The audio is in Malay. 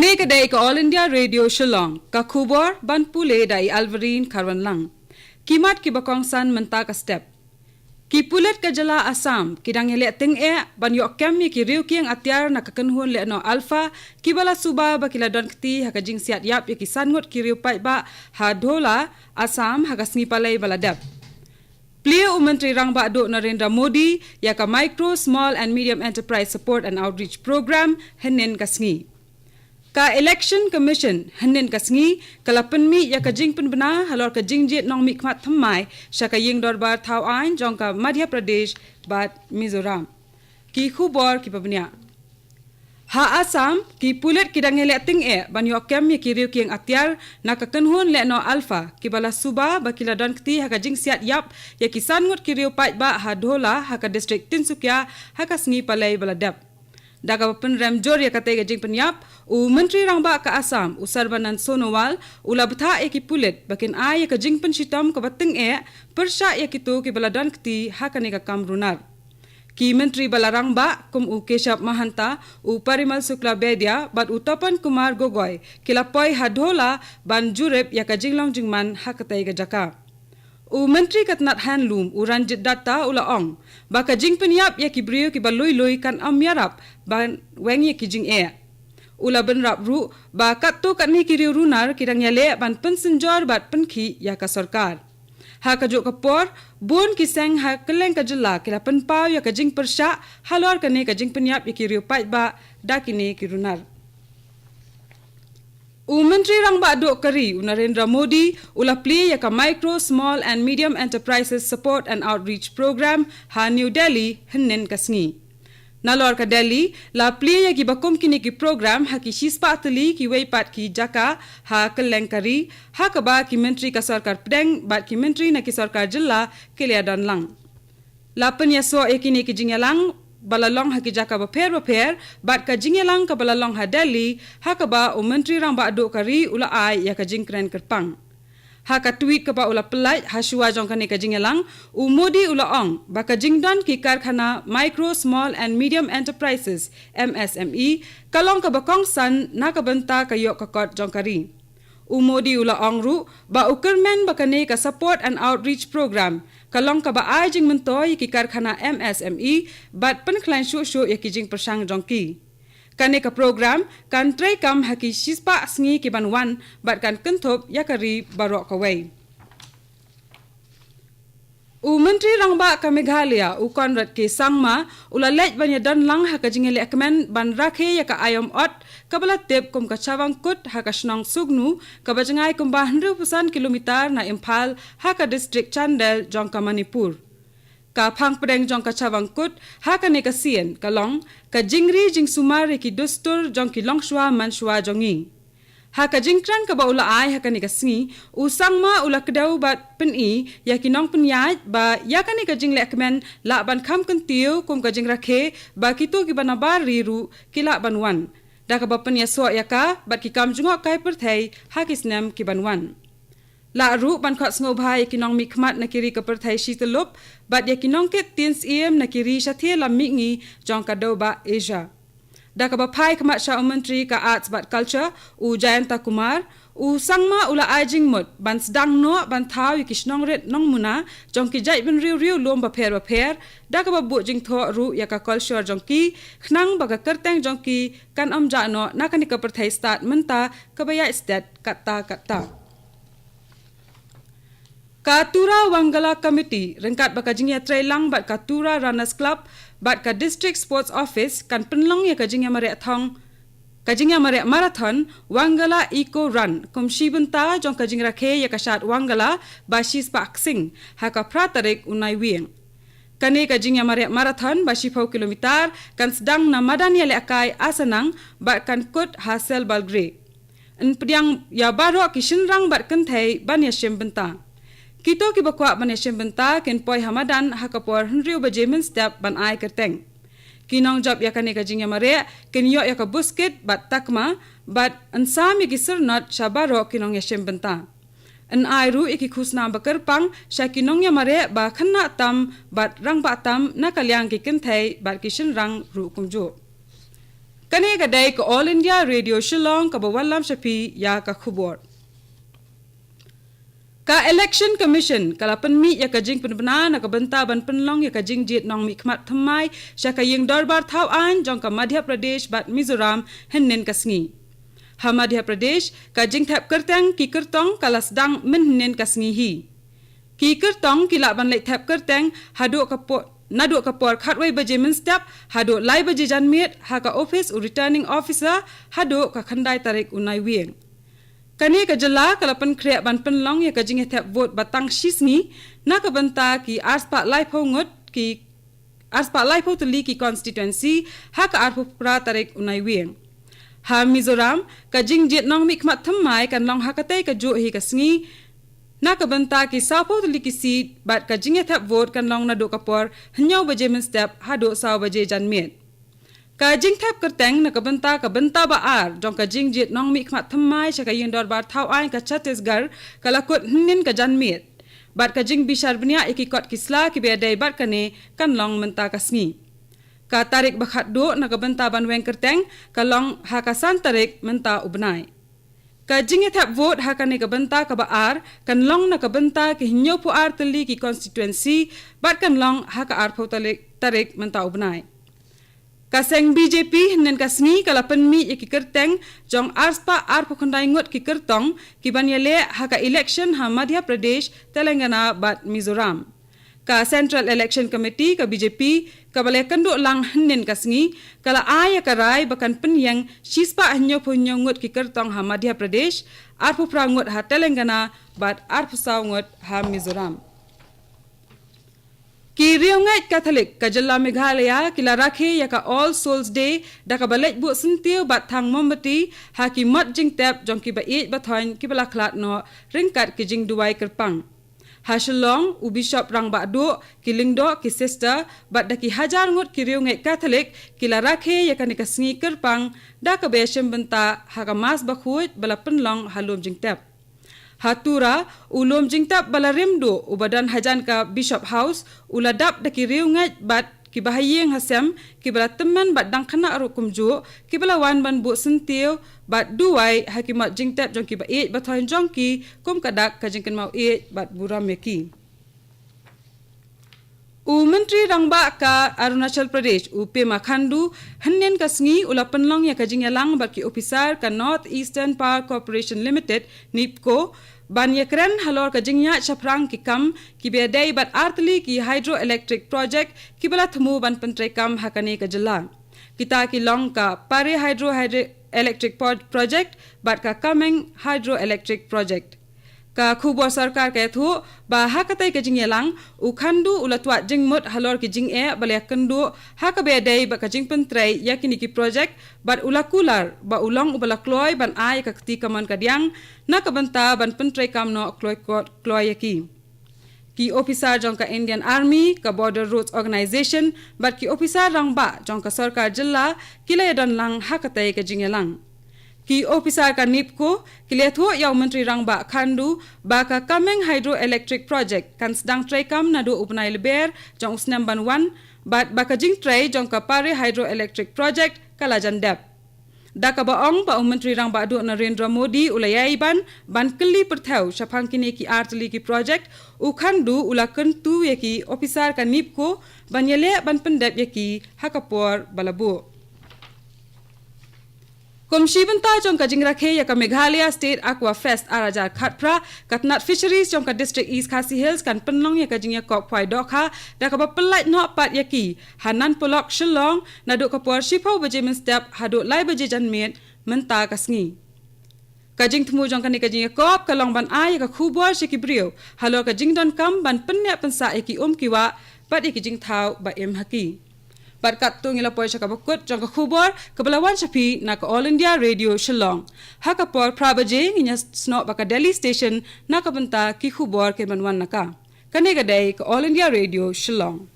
Kane kedai ke All India Radio Shillong, ka khubor ban pule dai Alvarin Karwan lang. Kimat ki bakongsan menta ka step. Ki pulet ka jala Assam, kidang ele ting ban yok kem ki riu kiang atyar na kakenhun le no alpha, ki bala suba ba kila don kti ha ka jing siat yap ki sangut ki riu pai ba ha dhola Assam ha ka sngi palai bala dep. Plia Menteri Rang Ba'do Narendra Modi ya ka Micro, Small and Medium Enterprise Support and Outreach Program henin kasngi. Ka Election Commission henin kasngi kalapan mi ya ka jing penbena halor ka jingjit nong mi khmat thammai sha ka ying dorbar thau ain jong ka Madhya Pradesh bat Mizoram. Ki khubor ki pabnya. Ha Assam ki pulet kidang ele ting ban yok kem ki riu kiang atyar na ka kenhun le no alpha ki bala suba ba kila don kti ha ka jing siat yap ya ki sangut ki riu pai ba ha dhola ha ka district Tinsukia ha ka sngi palai bala dep. Daga penrem jor ya kate ga jing penyap u Menteri Rang Ba ka Assam u Sarbanan Sonowal ula betha ki pulet bakin ai ka jing pensitam ka bating persya ya kitu ki bala don kti ha ka ne ka kamrunar. Ki Menteri Balarang Ba kum u Keshap Mahanta u Parimal Sukla Bedia bat Utapan Kumar Gogoi kilapoi hadhola ban jurep ya ka jinglong jingman hakatai ga jaka. U Menteri Katnat Handloom u Ranjit Datta ula ong ba ka jing penyap ya ki brio ki baloi loi kan amyarap ban weng ya ki jing ula benrap ru ba katto kan ni ki riu runar kidang yale ban pensenjor bat penki ya ka sarkar. Ha ka juk kapor bun ki seng ha keleng ka jela kila penpau ya ka jing persya halor ka ne ka jing penyap ya ki riu pai ba dakini ki runar. U Menteri Rang Ba'do Kari u Narendra Modi ula pli ya ka Micro, Small and Medium Enterprises Support and Outreach Program ha New Delhi henin kasngi. Nalor ka Delhi la pli ya ki bakum kini ki program ha ki shispa atli ki weipat ki jaka ha keleng kari ha ka ba ki Menteri ka sarkar Pedang bat ki Menteri na ki sarkar jilla kiliadan lang. La penya so kini ki jingalang balalong ha ki jaka baper bat ka jingelang ka balalong ha Delhi ha ka ba u Menteri Rang Ba'do Kari ula ai ya ka jingkren kerpang. Ha ka tweet ka ba ula pelai ha shua jong ka ne ka jingelang u Modi ula ong ba ka jingdon ki karkhana Micro, Small and Medium Enterprises MSME kalong ka bakong san na ka benta ka yok ka kot jong kari. U Modi ula ong ru ba u kermen ba ka ne ka Support and Outreach Program kalong ka ba ai jing mentoy ki karkhana MSME bat penklan shu ya ki jing persang jongki. Kane ka program kan try kam haki shispa sngi ki banwan bat kan kenthop ya kari barok kawai. U Menteri Rang Ba ka Meghalaya u Conrad K Sangma ula lej banya dan lang ha ka jingele ekmen ban rakhe ya ka ayom ot ka bala tep kum ka chawang kut ha ka snong sugnu ka bajangai kum ba 100% kilometer na Imphal ha ka district Chandel jong ka Manipur. Ka phang pedeng jong ka chawang kut ha ka ne ka sien ka long ka jingri jing sumar ki dustur jong ki longshwa manshwa jongi. Ha ka jingkran ka ba ula ai ha ka ni ka sngi u sangma ula kedau bat peni ya ki nong penyat ba ya ka ni ka jingle ekmen la ban kham kan tiu kum ka jing rakhe ba kitu ki banabar riru ki la banwan da ka ba penya so ya ka bat ki kam jungok kai perthai ha ki snem ki banwan la ru ban khat sngo bhai ki nong mi khmat na kiri ka perthai shi telup bat ya ki nong ke tins na kiri shathe lam mi ngi jong ka do ba Asia. Da ka bapai kamat sya Menteri ka Arts bat Culture u Jayanta Kumar u sangma ula ajing mut ban sedang no ban thau ki snong ret nong muna jong ki jai ben riu lom baper da ka babu jing tho ru ya ka culture jong ki khnang ba ka kerteng jong ki kan amja no na kan ka perthai start menta ka baya stat kata Katura Wangala Committee rengkat baka jingya trailang bat Katura Runners Club bat ka District Sports Office kan penlong ya ka jingya marathon Wangala Eco Run kum shibunta jong ka jingra khe ya ka shat Wangala ba shis pak sing ha ka pratarik unai wieng. Kane ka jingya marathon ba 10 kilometer kan sedang na madan ya le akai asanang bat kan kut hasel balgre. En pediang ya baro ki shinrang bat kan thai ban ya shembenta. Kito ki bakwa ban benta ken poi hamadan hakapor henriu bajemen step ban ai kerteng. Kinong job ya kane ka jingya mare ken yo ya ka busket bat takma bat ansam ya ki sernot shabaro kinong ya benta. An ai ru iki khusna bakar pang sha kinong ya mare ba khanna tam bat rang ba tam na kalyang ki ken thai bat kishin rang ru kumjo. Kani kadai ke All India Radio Shillong ka bawalam shapi ya ka khubor. Ka Election Commission kala penmi ya ka jing penbena na ka benta ban penlong ya ka jing jit nong mi khmat thamai sha ka ying darbar thau an jong ka Madhya Pradesh bat Mizoram hennen ka sngi. Ha Madhya Pradesh ka jing thap kertang ki kertong kala sedang menhen ka sngi hi. Ki kertong kila ban lek thap kertang hadu ka po Nadu kapor khatway baje minstep hado lai baje janmiet haka office u returning officer hado ka khandai tarik unai wieng. Kani ka jala kalapan khre ban penlong ya ka jinge thap vote batang shisni na ka banta ki arspa lai phongot ki arspa lai photli ki constituency haka arpu pra tarik unai wieng. Ha Mizoram ka jing jet nong mi khmat thammai kan long hakate ka jo hi ka sngi na ka banta ki sapo tuli ki seat bat ka jinge thap vote kan long na do kapor hnyau baje min step hado saw baje janmet ka jing thap kerteng na ka banta ba ar jong ka jing jit nong mi khmat thammai sha ka yin dor bar thau ai ka Chhattisgarh kala kot hnin ka janmet bat ka jing bishar bnia ikikot kisla ki be dai bat kane kan long menta ka sngi ka tarik bakhat do na ka banta ban weng kerteng ka long ha ka san tarik menta ubnai. Ka jinge thap vote hakane ka banta ka baar kan long na ka banta ki hinyo po ar tali ki constituency bat kan long haka ar pho tarik menta ubnai. Ka seng BJP nen ka sngi kala penmi ki kerteng jong arspa ar pho khandai ngot ki kertong ki banyale haka election ha Madhya Pradesh Telangana bat Mizoram. Ka Central Election Committee ka BJP ka bale kando lang nen ka sngi kala aya ka rai bakan penyang shispa hanyo punyo ngot ki kertong ha Madhya Pradesh arpu prangot ha Telangana bat arpu sawngot ha Mizoram. Ki riungai Catholic ka jalla Meghalaya kila rakhe ya ka All Souls Day da ka balek bu sentiu bat thang mombati ha ki mat jing tap jong ki ba it bathoin ki bala khlat no ringkat ki jing duai kerpang. Hasilong u bishop rang ba do kilingdo ki sister bat da ki hajar ngot ki riungai Catholic kila rakhe ya kan ka sngi kerpang da ka besem benta ha ka mas ba khuit bala penlong halom jing tap. Hatura ulom jing tap bala rimdo u badan hajan ka Bishop House uladap da ki riungai bat ki bahayeng hasem ki bala teman bat dang khana ru kumju ki bala wan ban bu sentiu bat duai hakimat jing tap jong ki ba it bathoin jong ki kum kadak ka jing kan mau it bat buram meki. U Menteri Rangba ka Arunachal Pradesh u Pema Khandu hannen ka sngi ula penlong ya ka jing yalang bat ki officer ka North Eastern Power Corporation Limited NIPCO ban yakran halor ka jingya chaprang ki kam ki bedai bat artli ki hydroelectric project ki bala thmu ban pantre kam hakane ka jala kita ki long ka pare hydroelectric project bat ka coming hydroelectric project ka khubor sarkar ke thu ba hakatai ka jingyalang u khandu ulatwa jingmut halor ki jing e bale kandu haka bedai ba ka jing pantre yakini ki project bat ulakular ba ulong ubala kloy ban ai ka kti kaman kadyang na kabanta ban pantre kam no kloy yaki ki officer jong ka Indian Army ka Border Roads Organization bat ki officer rangba jong ka sarkar jilla kila dan lang hakatai ka jingyalang ki officer ka NIPCO kiletho yaw Menteri Rangba Khandu ba ka coming hydroelectric project kan sedang tray kam na do upnai leber jong usnam ban 1 bat ba ka jing tray jong ka pare hydroelectric project kala jandap da ka baong ba Menteri Rangba do Narendra Modi ulayai ban keli perthau shapang kini ki artli ki project u Khandu ulakan tu yaki officer ka NIPCO banyele ban pendap yaki hakapor balabu. Komshi benta jong ka jing rakhe ya ka Meghalaya State Aqua Fest arajar khatpra katnat fisheries jong ka district East Khasi Hills kan penlong ya ka jing ya kop phai dokha da ka pelait no pat yaki hanan polok Shillong na do ka por shipau baje min step hado lai baje janmet menta ka sngi ka jing thmu jong ka ni ka jing ya kop ka long ban ai ka khubor shiki brio halo ka jing don kam ban penya pensa eki kiwa pat eki jing thau ba em haki Barkat tu ngila poy chaka bakut jong ka khubor kabalawan shapi na ka All India Radio Shillong. Haka por prabaje nginya snok baka Delhi Station na ka banta ki khubor ke banwan naka. Kane gadai ka All India Radio Shillong.